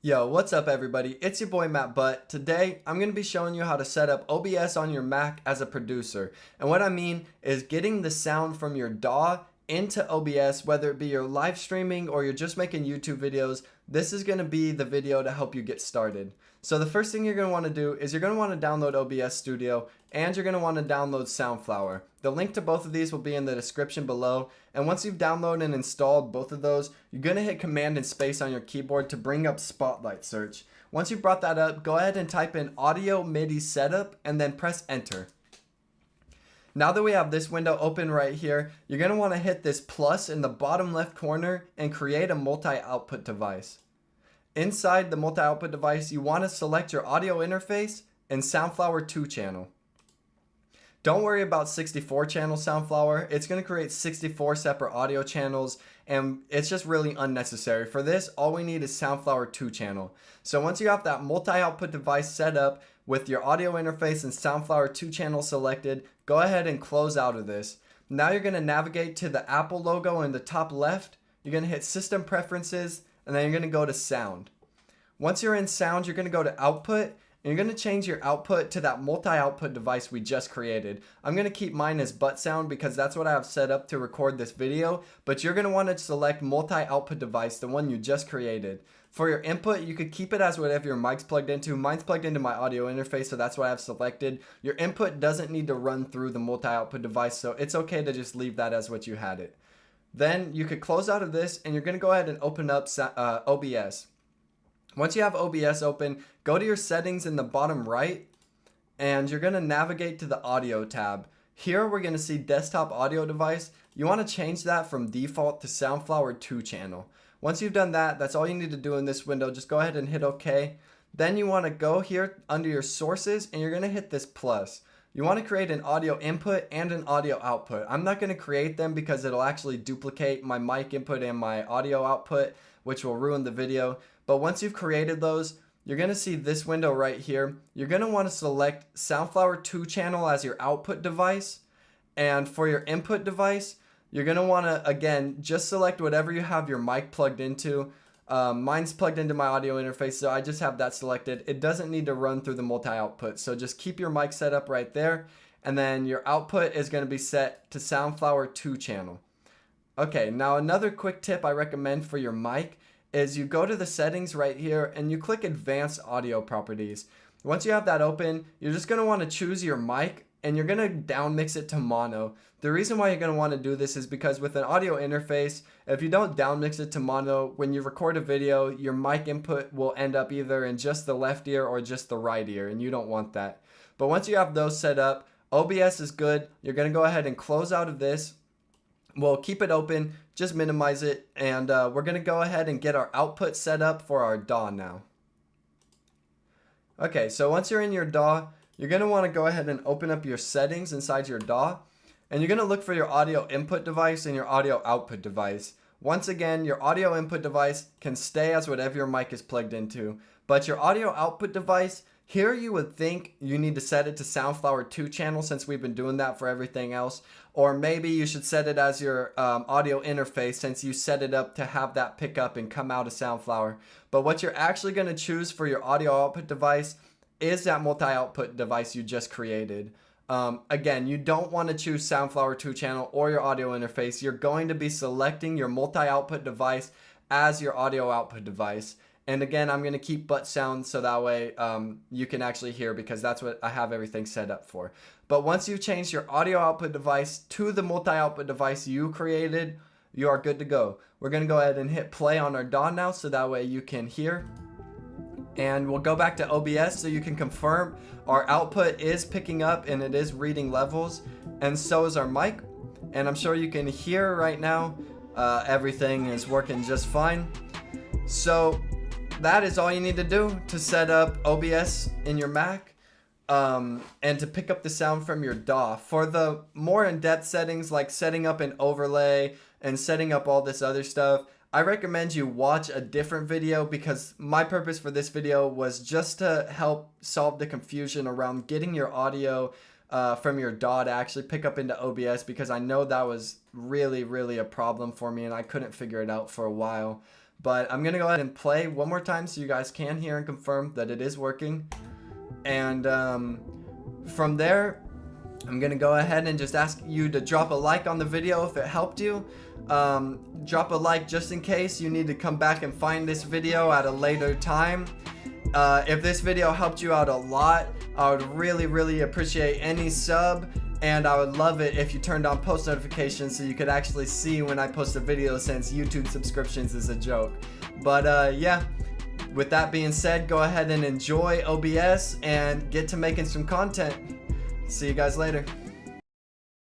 Yo, what's up everybody? It's your boy mattbutt. Today, I'm going to be showing you how to set up OBS on your Mac as a producer. And what I mean is getting the sound from your DAW into OBS, whether it be your live streaming or you're just making YouTube videos. This is going to be the video to help you get started. So the first thing you're going to want to do is you're going to want to download OBS Studio and you're going to want to download Soundflower. The link to both of these will be in the description below. And once you've downloaded and installed both of those, you're going to hit Command and Space on your keyboard to bring up Spotlight Search. Once you've brought that up, go ahead and type in Audio MIDI Setup and then press Enter. Now that we have this window open right here, you're going to want to hit this plus in the bottom left corner and create a multi-output device. Inside the multi-output device, you want to select your audio interface and Soundflower 2 channel. Don't worry about 64 channel Soundflower. It's going to create 64 separate audio channels and it's just really unnecessary. For this, all we need is Soundflower 2 channel. So once you have that multi-output device set up with your audio interface and Soundflower 2 channel selected, go ahead and close out of this. Now you're going to navigate to the Apple logo in the top left. You're going to hit System Preferences and then you're going to go to Sound. Once you're in Sound, you're going to go to Output. And you're going to change your output to that multi-output device we just created. I'm going to keep mine as butt sound because that's what I have set up to record this video. But you're going to want to select multi-output device, the one you just created. For your input, you could keep it as whatever your mic's plugged into. Mine's plugged into my audio interface, so that's what I've selected. Your input doesn't need to run through the multi-output device, so it's okay to just leave that as what you had it. Then you could close out of this and you're going to go ahead and open up OBS. Once you have OBS open, go to your settings in the bottom right and you're going to navigate to the audio tab. Here we're going to see desktop audio device. You want to change that from default to Soundflower 2 channel. Once you've done that, that's all you need to do in this window. Just go ahead and hit OK. Then you want to go here under your sources and you're going to hit this plus. You want to create an audio input and an audio output. I'm not going to create them because it'll actually duplicate my mic input and my audio output, which will ruin the video. But once you've created those, you're going to see this window right here. You're going to want to select Soundflower 2 channel as your output device. And for your input device, you're going to want to, again, just select whatever you have your mic plugged into. Mine's plugged into my audio interface, so I just have that selected. It doesn't need to run through the multi-output, so just keep your mic set up right there. And then your output is going to be set to Soundflower 2 channel. Okay, now another quick tip I recommend for your mic is you go to the settings right here and you click Advanced Audio Properties. Once you have that open, you're just going to want to choose your mic and you're going to down mix it to mono. The reason why you're going to want to do this is because with an audio interface, if you don't down mix it to mono, when you record a video, your mic input will end up either in just the left ear or just the right ear, and you don't want that. But once you have those set up, OBS is good. You're going to go ahead and close out of this. We'll keep it open, just minimize it, and we're going to go ahead and get our output set up for our DAW now. Okay, so once you're in your DAW, you're going to want to go ahead and open up your settings inside your DAW, and you're going to look for your audio input device and your audio output device. Once again, your audio input device can stay as whatever your mic is plugged into, but your audio output device, here you would think you need to set it to Soundflower 2 channel since we've been doing that for everything else. Or maybe you should set it as your audio interface since you set it up to have that pick up and come out of Soundflower. But what you're actually going to choose for your audio output device is that multi-output device you just created. Again, you don't want to choose Soundflower 2 channel or your audio interface. You're going to be selecting your multi-output device as your audio output device. And again, I'm going to keep butt sound so that way you can actually hear because that's what I have everything set up for. But once you've changed your audio output device to the multi-output device you created, you are good to go. We're going to go ahead and hit play on our DAW now so that way you can hear. And we'll go back to OBS so you can confirm our output is picking up and it is reading levels. And so is our mic. And I'm sure you can hear right now everything is working just fine. So that is all you need to do to set up OBS in your Mac and to pick up the sound from your DAW. For the more in-depth settings like setting up an overlay and setting up all this other stuff, I recommend you watch a different video because my purpose for this video was just to help solve the confusion around getting your audio from your DAW to actually pick up into OBS because I know that was really a problem for me and I couldn't figure it out for a while. But I'm gonna go ahead and play one more time so you guys can hear and confirm that it is working. And from there, I'm gonna go ahead and just ask you to drop a like on the video if it helped you. Drop a like just in case you need to come back and find this video at a later time. If this video helped you out a lot, I would really appreciate any sub, and I would love it if you turned on post notifications so you could actually see when I post a video, since YouTube subscriptions is a joke. But yeah, with that being said, go ahead and enjoy OBS and get to making some content. See you guys later.